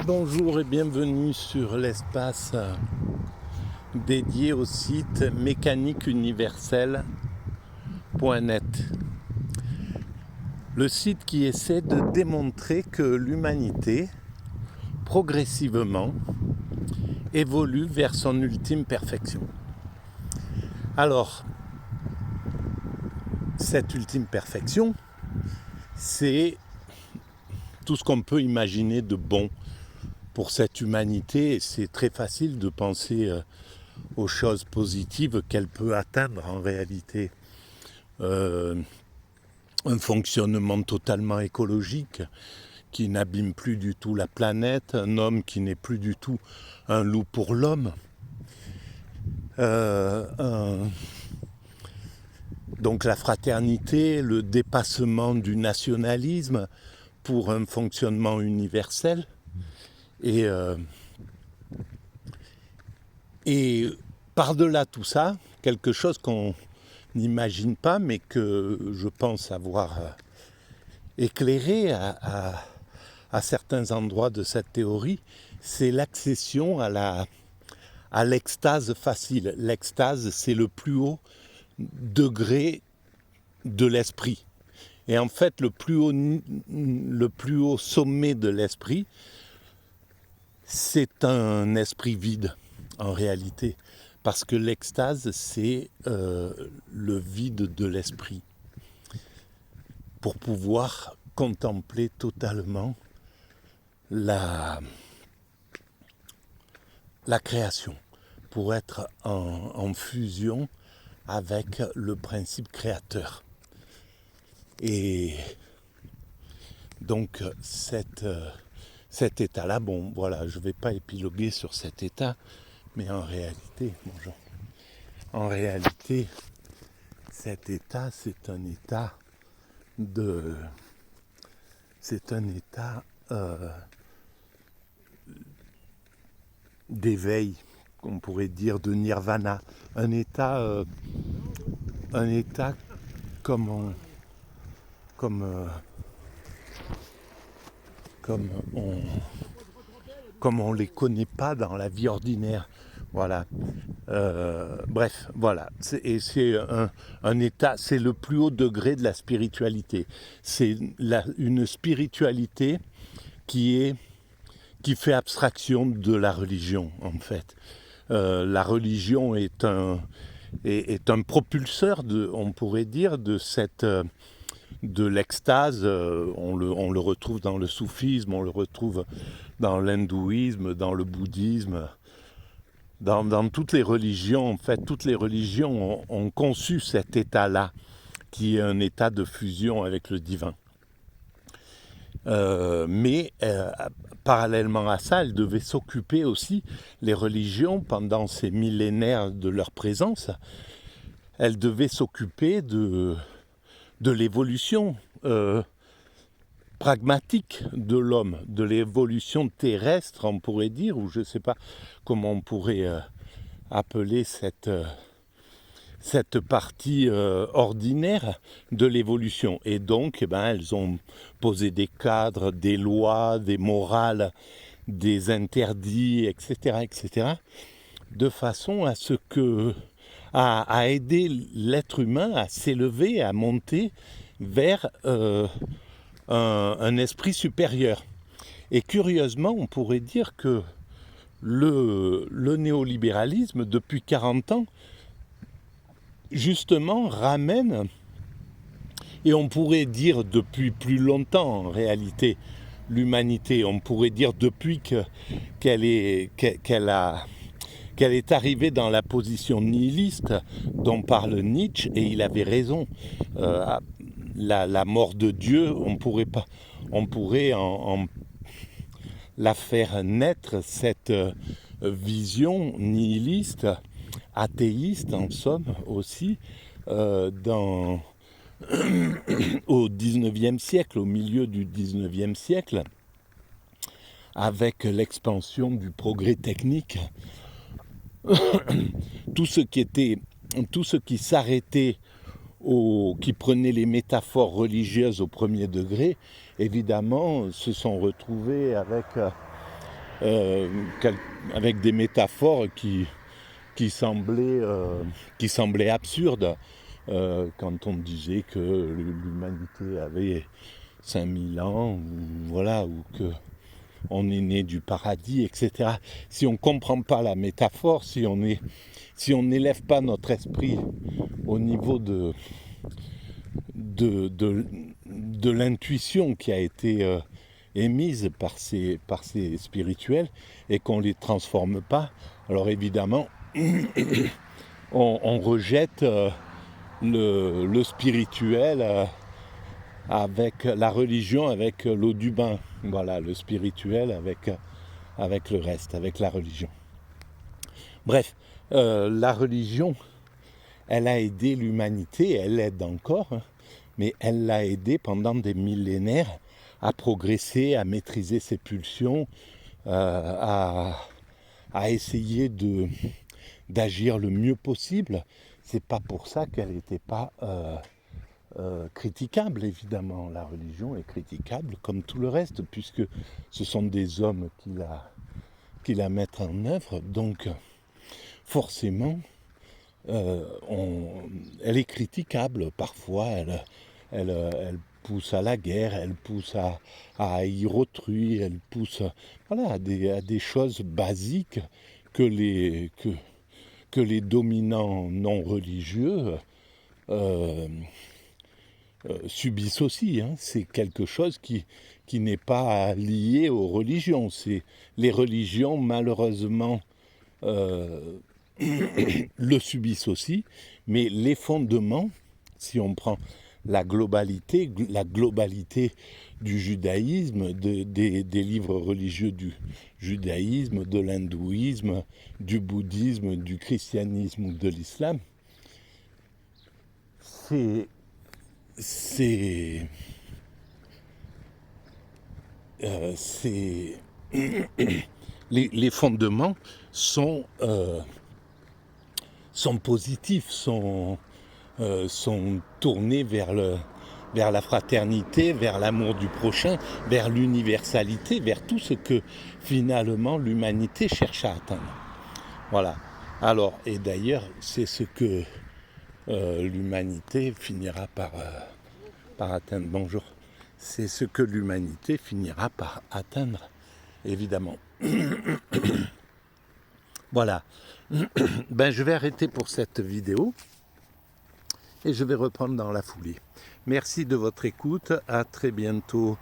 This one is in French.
Bonjour et bienvenue sur l'espace dédié au site mécaniqueuniverselle.net. Le site qui essaie de démontrer que l'humanité, progressivement, évolue vers son ultime perfection. Alors, cette ultime perfection, c'est tout ce qu'on peut imaginer de bon pour cette humanité, et c'est très facile de penser aux choses positives qu'elle peut atteindre en réalité. Un fonctionnement totalement écologique qui n'abîme plus du tout la planète, un homme qui n'est plus du tout un loup pour l'homme, donc la fraternité, le dépassement du nationalisme pour un fonctionnement universel. Et par-delà tout ça, quelque chose qu'on n'imagine pas, mais que je pense avoir éclairé à certains endroits de cette théorie, c'est l'accession à l'extase facile. L'extase, c'est le plus haut degré de l'esprit. Et en fait, le plus haut sommet de l'esprit, c'est un esprit vide, en réalité. Parce que l'extase, c'est le vide de l'esprit. Pour pouvoir contempler totalement la création. Pour être en fusion avec le principe créateur. Et donc cet état-là, bon voilà, je ne vais pas épiloguer sur cet état, mais en réalité, cet état, c'est un état d'éveil, on pourrait dire de nirvana, un état comme on les connaît pas dans la vie ordinaire. Voilà. Bref, voilà. C'est un état, c'est le plus haut degré de la spiritualité. C'est une spiritualité qui fait abstraction de la religion, en fait. La religion est un propulseur, on pourrait dire, de l'extase. On le retrouve dans le soufisme, on le retrouve dans l'hindouisme, dans le bouddhisme, dans toutes les religions. En fait, toutes les religions ont conçu cet état-là, qui est un état de fusion avec le divin. Mais parallèlement à ça, elles devaient s'occuper aussi, les religions, pendant ces millénaires de leur présence, elles devaient s'occuper de l'évolution pragmatique de l'homme, de l'évolution terrestre, on pourrait dire, ou je ne sais pas comment on pourrait appeler cette partie ordinaire de l'évolution. Et donc, elles ont posé des cadres, des lois, des morales, des interdits, etc., de façon à aider l'être humain à s'élever, à monter vers un esprit supérieur. Et curieusement, on pourrait dire que le néolibéralisme, depuis 40 ans, justement ramène, et on pourrait dire depuis plus longtemps en réalité, l'humanité, on pourrait dire depuis qu'elle est arrivée dans la position nihiliste dont parle Nietzsche, et il avait raison. La mort de Dieu, on pourrait en la faire naître, cette vision nihiliste, athéiste en somme aussi, au XIXe siècle, au milieu du XIXe siècle, avec l'expansion du progrès technique, tout ce qui s'arrêtait, qui prenait les métaphores religieuses au premier degré, évidemment, se sont retrouvés avec avec des métaphores qui semblaient absurdes quand on disait que l'humanité avait 5000 ans, ou voilà, ou que on est né du paradis, etc. Si on ne comprend pas la métaphore, si on n'élève pas notre esprit au niveau de l'intuition qui a été émise par ces spirituels et qu'on ne les transforme pas, alors évidemment, on rejette le spirituel avec la religion, avec l'eau du bain. Voilà, le spirituel avec le reste, avec la religion. Bref, la religion, elle a aidé l'humanité, elle aide encore, hein, mais elle l'a aidé pendant des millénaires à progresser, à maîtriser ses pulsions, à essayer d'agir le mieux possible. C'est pas pour ça qu'elle n'était pas critiquable, évidemment. La religion est critiquable comme tout le reste, puisque ce sont des hommes qui la mettent en œuvre. Donc, forcément, elle est critiquable. Parfois, elle pousse à la guerre, elle pousse à haïr autrui, elle pousse voilà, à des choses basiques que les dominants non religieux subissent aussi. Hein. C'est quelque chose qui n'est pas lié aux religions. Les religions, malheureusement, le subissent aussi, mais les fondements, si on prend la globalité du judaïsme, des livres religieux du judaïsme, de l'hindouisme, du bouddhisme, du christianisme ou de l'islam, c'est les fondements sont positifs, sont tournés vers la fraternité, vers l'amour du prochain, vers l'universalité, vers tout ce que finalement l'humanité cherche à atteindre. Voilà. Alors, et d'ailleurs, c'est ce que l'humanité finira par atteindre. Bonjour. C'est ce que l'humanité finira par atteindre, évidemment. Voilà. Ben, je vais arrêter pour cette vidéo et je vais reprendre dans la foulée. Merci de votre écoute. À très bientôt.